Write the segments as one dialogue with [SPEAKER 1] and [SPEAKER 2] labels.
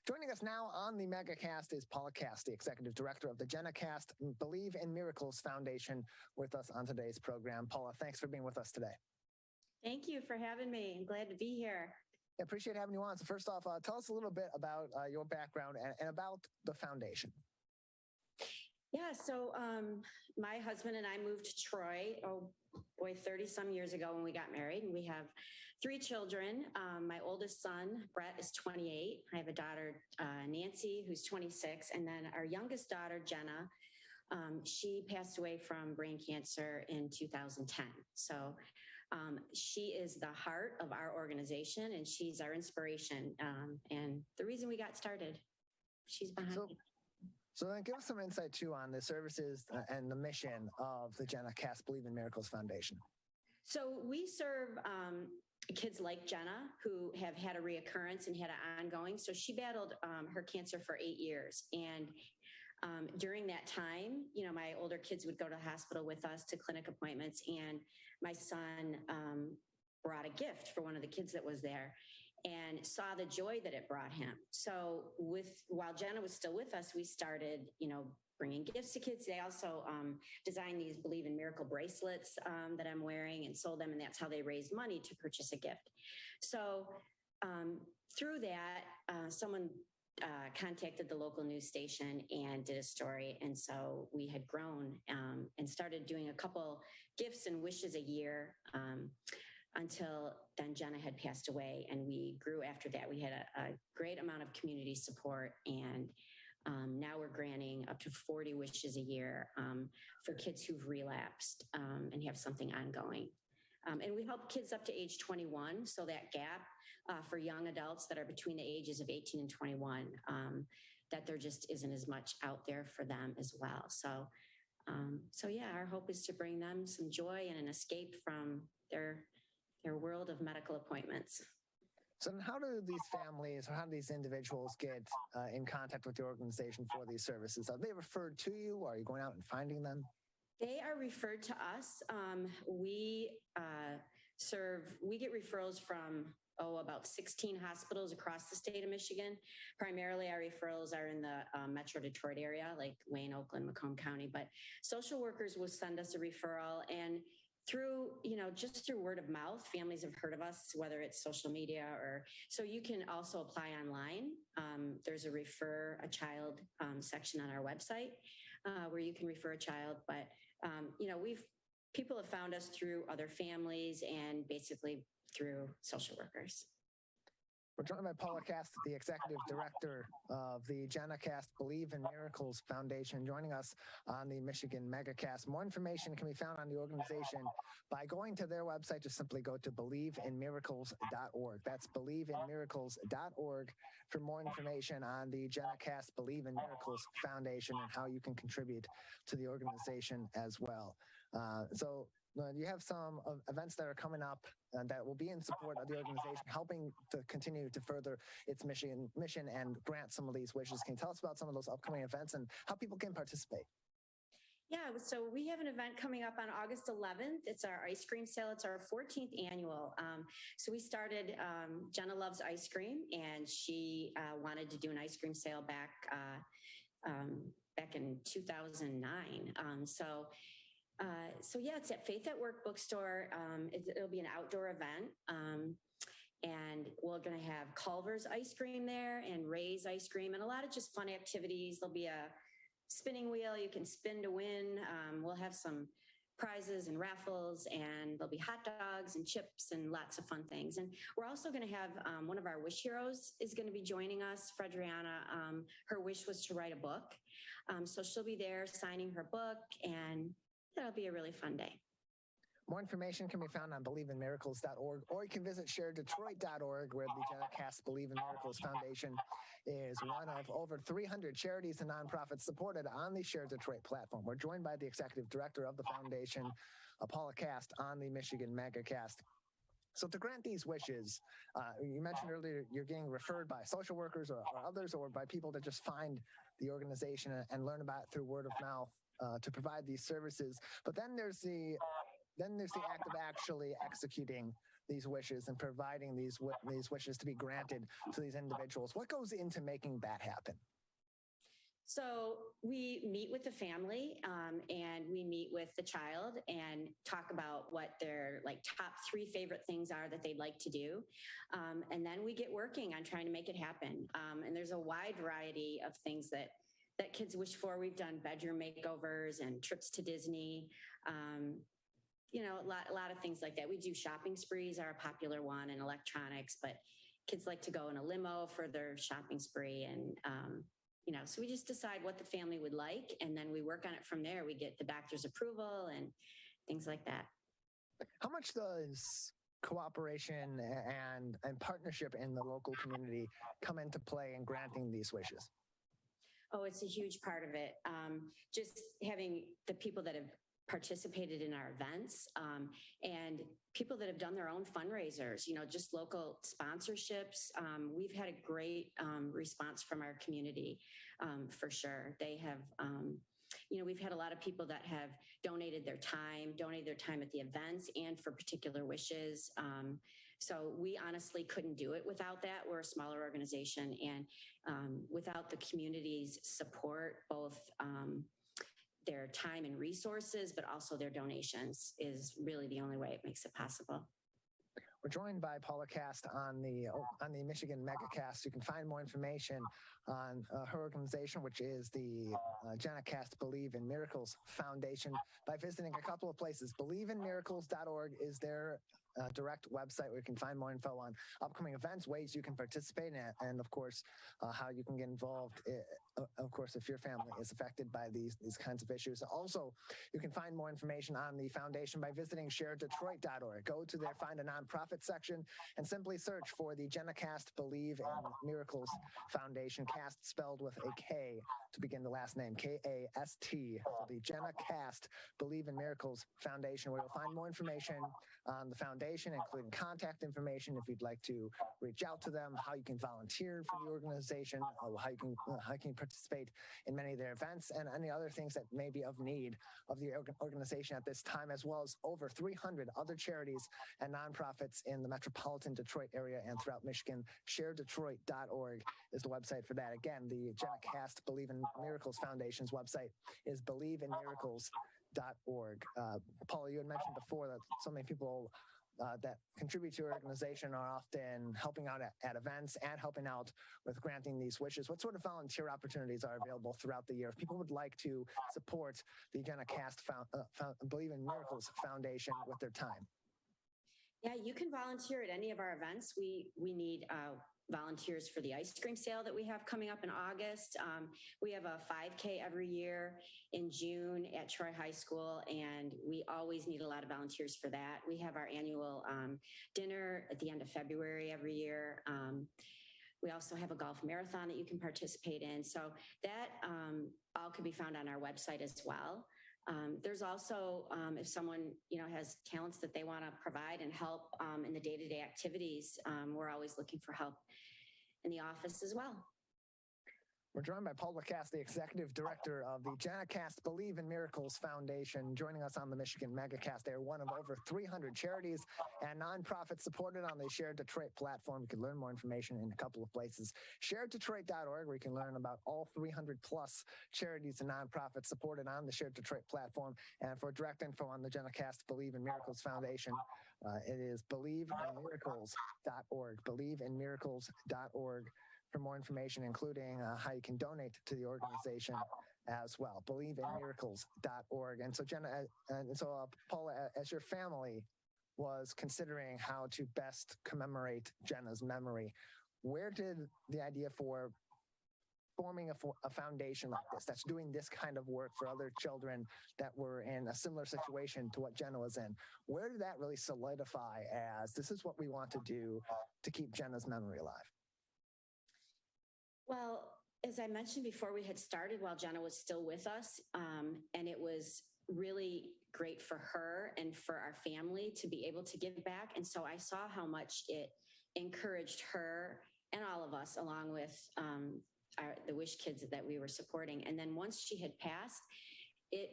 [SPEAKER 1] Joining us now on the Megacast is Paula Kast, the Executive Director of the Jenna Kast Believe in Miracles Foundation, with us on today's program. Paula, thanks for being with us today.
[SPEAKER 2] Thank you for having me. I'm glad to be here.
[SPEAKER 1] I appreciate having you on. So first off, tell us a little bit about your background and about the foundation.
[SPEAKER 2] Yeah, so my husband and I moved to Troy, 30 some years ago when we got married, and we have 3 children. My oldest son, Brett, is 28. I have a daughter, Nancy, who's 26, and then our youngest daughter, Jenna, she passed away from brain cancer in 2010. So she is the heart of our organization, and she's our inspiration, and the reason we got started. She's behind me.
[SPEAKER 1] So then give us some insight, too, on the services and the mission of the Jenna Kast Believe in Miracles Foundation.
[SPEAKER 2] So we serve kids like Jenna who have had a reoccurrence and had an ongoing. So she battled her cancer for 8 years. And during that time, you know, my older kids would go to the hospital with us to clinic appointments. And my son brought a gift for one of the kids that was there and saw the joy that it brought him. So while Jenna was still with us, we started, you know, bringing gifts to kids. They also designed these Believe in Miracle bracelets that I'm wearing and sold them. And that's how they raised money to purchase a gift. So through that, someone contacted the local news station and did a story. And so we had grown and started doing a couple gifts and wishes a year until then Jenna had passed away, and we grew after that. We had a great amount of community support, and now we're granting up to 40 wishes a year for kids who've relapsed and have something ongoing. And we help kids up to age 21. So that gap for young adults that are between the ages of 18 and 21, that there just isn't as much out there for them as well. So yeah, our hope is to bring them some joy and an escape from their world of medical appointments.
[SPEAKER 1] So then how do these families or how do these individuals get in contact with the organization for these services? Are they referred to you, or are you going out and finding them?
[SPEAKER 2] They are referred to us. We get referrals from, about 16 hospitals across the state of Michigan. Primarily, our referrals are in the Metro Detroit area, like Wayne, Oakland, Macomb County. But social workers will send us a referral, and just through word of mouth, families have heard of us, whether it's social media so you can also apply online. There's a refer a child section on our website where you can refer a child. But, people have found us through other families and basically through social workers.
[SPEAKER 1] We're joined by Paula Kast, the Executive Director of the Jenna Kast Believe in Miracles Foundation, joining us on the Michigan Megacast. More information can be found on the organization by going to their website. Just simply go to believeinmiracles.org. That's believeinmiracles.org for more information on the Jenna Kast Believe in Miracles Foundation and how you can contribute to the organization as well. You have some events that are coming up that will be in support of the organization, helping to continue to further its mission and grant some of these wishes. Can you tell us about some of those upcoming events and how people can participate?
[SPEAKER 2] Yeah, so we have an event coming up on August 11th. It's our ice cream sale. It's our 14th annual. So we started, Jenna loves ice cream, and she wanted to do an ice cream sale back in 2009. So yeah, it's at Faith at Work bookstore. It'll be an outdoor event. And we're going to have Culver's ice cream there and Ray's ice cream and a lot of just fun activities. There'll be a spinning wheel you can spin to win. We'll have some prizes and raffles, and there'll be hot dogs and chips and lots of fun things. And we're also going to have one of our wish heroes is going to be joining us, Fredriana. Her wish was to write a book. So she'll be there signing her book, and that'll be a really fun day.
[SPEAKER 1] More information can be found on believeinmiracles.org, or you can visit sharedetroit.org, where the Jenna Kast Believe in Miracles Foundation is one of over 300 charities and nonprofits supported on the Share Detroit platform. We're joined by the Executive Director of the foundation, Paula Kast, on the Michigan Megacast. So to grant these wishes, you mentioned earlier you're getting referred by social workers or others, or by people that just find the organization and learn about it through word of mouth to provide these services. But then there's the act of actually executing these wishes and providing these wishes to be granted to these individuals? What goes into making that happen?
[SPEAKER 2] So we meet with the family and we meet with the child and talk about what their top 3 favorite things are that they'd like to do. And then we get working on trying to make it happen. And there's a wide variety of things that kids wish for. We've done bedroom makeovers and trips to Disney, a lot of things like that. We do shopping sprees are a popular one, and electronics, but kids like to go in a limo for their shopping spree. And, so we just decide what the family would like, and then we work on it from there. We get the doctor's approval and things like that.
[SPEAKER 1] How much does cooperation and partnership in the local community come into play in granting these wishes?
[SPEAKER 2] Oh, it's a huge part of it. Just having the people that have participated in our events and people that have done their own fundraisers, just local sponsorships. We've had a great response from our community for sure. They have, we've had a lot of people that have donated their time at the events and for particular wishes. So we honestly couldn't do it without that. We're a smaller organization, and without the community's support, both their time and resources, but also their donations is really the only way it makes it possible.
[SPEAKER 1] We're joined by Paula Kast on the Michigan Megacast. You can find more information on her organization, which is the Jenna Kast Believe in Miracles Foundation, by visiting a couple of places. BelieveInMiracles.org is their direct website where you can find more info on upcoming events, ways you can participate, and of course, how you can get involved, of course, if your family is affected by these kinds of issues. Also, you can find more information on the foundation by visiting ShareDetroit.org. Go to there, find a nonprofit section, and simply search for the Jenna Kast Believe in Miracles Foundation, Kast spelled with a K to begin the last name, K-A-S-T, the Jenna Kast Believe in Miracles Foundation, where you'll find more information on the foundation, including contact information if you'd like to reach out to them, how you can volunteer for the organization, how you can participate in many of their events, and any other things that may be of need of the organization at this time, as well as over 300 other charities and nonprofits in the metropolitan Detroit area and throughout Michigan. ShareDetroit.org is the website for that. Again, the Jenna Kast Believe in Miracles Foundation's website is BelieveInMiracles.org. Paula, you had mentioned before that so many people that contribute to your organization are often helping out at events and helping out with granting these wishes. What sort of volunteer opportunities are available throughout the year if people would like to support the Jenna Kast Believe in Miracles Foundation with their time?
[SPEAKER 2] Yeah, you can volunteer at any of our events. We need volunteers for the ice cream sale that we have coming up in August. We have a 5K every year in June at Troy High School, and we always need a lot of volunteers for that. We have our annual dinner at the end of February every year. We also have a golf marathon that you can participate in. So that all can be found on our website as well. There's also, if someone, has talents that they want to provide and help in the day-to-day activities, we're always looking for help in the office as well.
[SPEAKER 1] We're joined by Paula Kast, the executive director of the Jenna Kast Believe in Miracles Foundation, joining us on the Michigan Megacast. They are one of over 300 charities and nonprofits supported on the Share Detroit platform. You can learn more information in a couple of places. ShareDetroit.org, where you can learn about all 300 plus charities and nonprofits supported on the Share Detroit platform. And for direct info on the Jenna Kast Believe in Miracles Foundation, it is BelieveInMiracles.org. BelieveInMiracles.org. For more information, including how you can donate to the organization as well. BelieveInMiracles.org. And so, Jenna, Paula, as your family was considering how to best commemorate Jenna's memory, where did the idea for forming a foundation like this, that's doing this kind of work for other children that were in a similar situation to what Jenna was in, where did that really solidify as this is what we want to do to keep Jenna's memory alive?
[SPEAKER 2] Well, as I mentioned before, we had started while Jenna was still with us, and it was really great for her and for our family to be able to give back. And so I saw how much it encouraged her and all of us, along with the Wish kids that we were supporting. And then once she had passed, it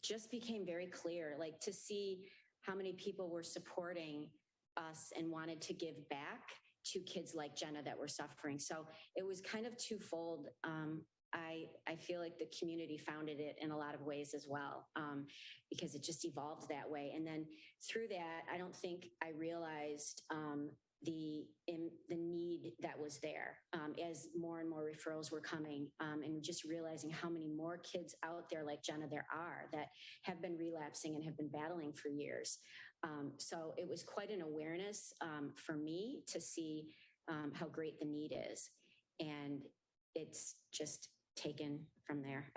[SPEAKER 2] just became very clear, like to see how many people were supporting us and wanted to give back to kids like Jenna that were suffering. So it was kind of twofold. I feel like the community founded it in a lot of ways as well, because it just evolved that way. And then through that, I don't think I realized the need that was there as more and more referrals were coming, and just realizing how many more kids out there like Jenna there are that have been relapsing and have been battling for years. So it was quite an awareness for me to see how great the need is. And it's just taken from there.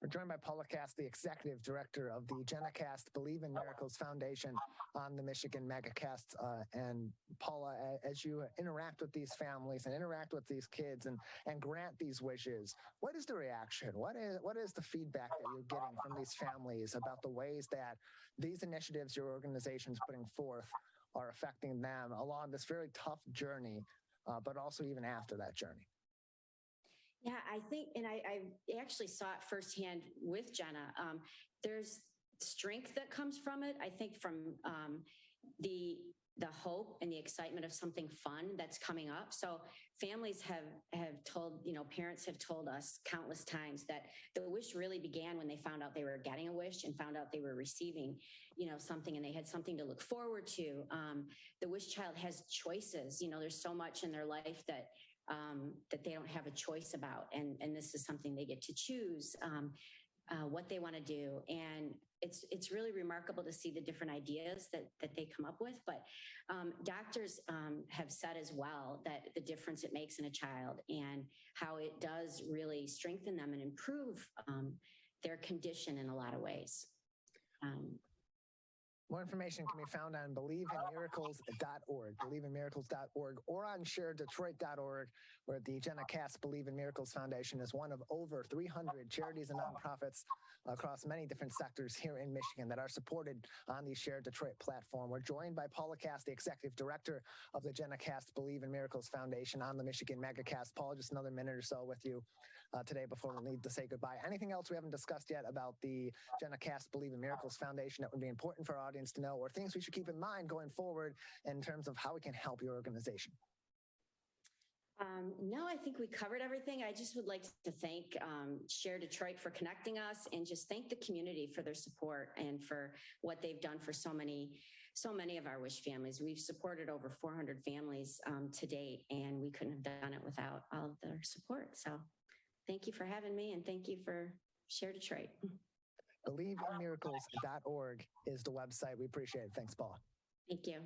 [SPEAKER 1] We're joined by Paula Kast, the executive director of the Jenna Kast Believe in Miracles Foundation on the Michigan Megacasts. And Paula, as you interact with these families and interact with these kids and grant these wishes, what is the reaction? What is the feedback that you're getting from these families about the ways that these initiatives your organization is putting forth are affecting them along this very tough journey, but also even after that journey?
[SPEAKER 2] Yeah, I think, and I actually saw it firsthand with Jenna. There's strength that comes from it. I think from the hope and the excitement of something fun that's coming up. So families have told, parents have told us countless times that the wish really began when they found out they were getting a wish and found out they were receiving, something, and they had something to look forward to. The wish child has choices. There's so much in their life that they don't have a choice about. And this is something they get to choose what they want to do. And it's really remarkable to see the different ideas that they come up with. But doctors have said as well that the difference it makes in a child and how it does really strengthen them and improve their condition in a lot of ways.
[SPEAKER 1] More information can be found on believeinmiracles.org, believeinmiracles.org, or on sharedetroit.org, where the Jenna Kast Believe in Miracles Foundation is one of over 300 charities and nonprofits across many different sectors here in Michigan that are supported on the Share Detroit platform. We're joined by Paula Kast, the executive director of the Jenna Kast Believe in Miracles Foundation on the Michigan Megacast. Paula, just another minute or so with you today before we need to say goodbye. Anything else we haven't discussed yet about the Jenna Kast Believe in Miracles Foundation that would be important for our audience to know, or things we should keep in mind going forward in terms of how we can help your organization?
[SPEAKER 2] No, I think we covered everything. I just would like to thank Share Detroit for connecting us, and just thank the community for their support and for what they've done for so many of our wish families. We've supported over 400 families to date, and we couldn't have done it without all of their support. So thank you for having me, and thank you for Share Detroit.
[SPEAKER 1] Believeinmiracles.org is the website. We appreciate it. Thanks, Paula.
[SPEAKER 2] Thank you.